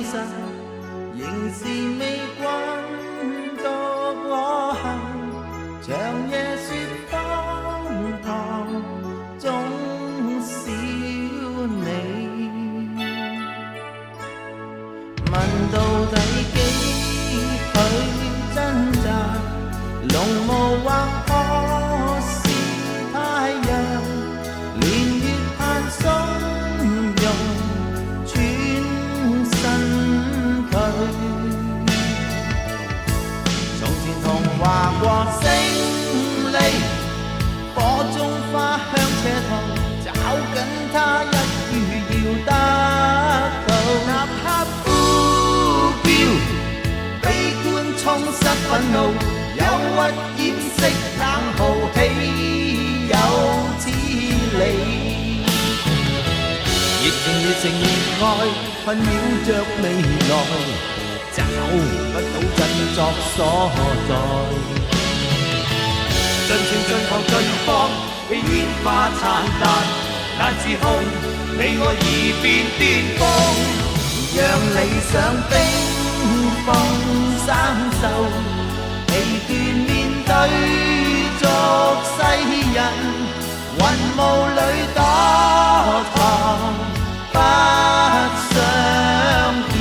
失，仍是未慣獨我行，長夜說荒唐，總少你。問到底幾許掙扎，濃霧或可是太陽，連月盼鬆容轉身退。從前童話過勝利，火中花香斜途，找緊它一於要得到。哪怕呼叫，悲觀沖失憤怒，憂鬱掩飾冷酷，豈有此理？熱情熱情熱愛，困擾着未來，找不到振作所在。盡情盡狂盡放，被煙花燦爛，難自控，你我已變巔峰。讓理想冰封生鏽，疲倦面對俗世人，雲霧裏躲藏，不相見。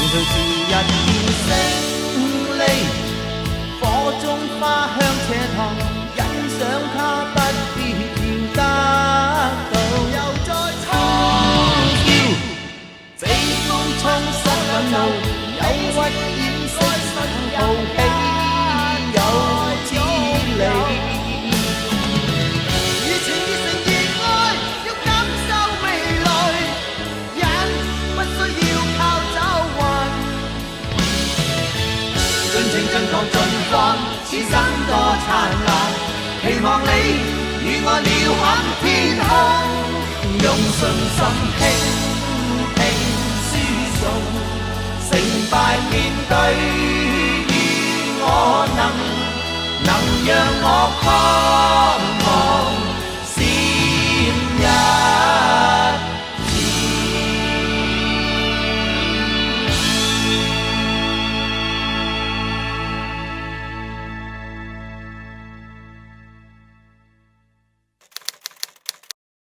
隨時日見勝利，火中花香斜堂，欣賞它不必要得到。又再衝叫，被風沖失憤怒，憂鬱掩飾冷酷，豈有此理？熱情熱情熱愛，要感受未來，人不需要靠找尋。盡情盡狂盡放，此生多燦爛，期望你與我鳥瞰天空，用信心輕輕輸送，成敗面對，願我能讓我抗。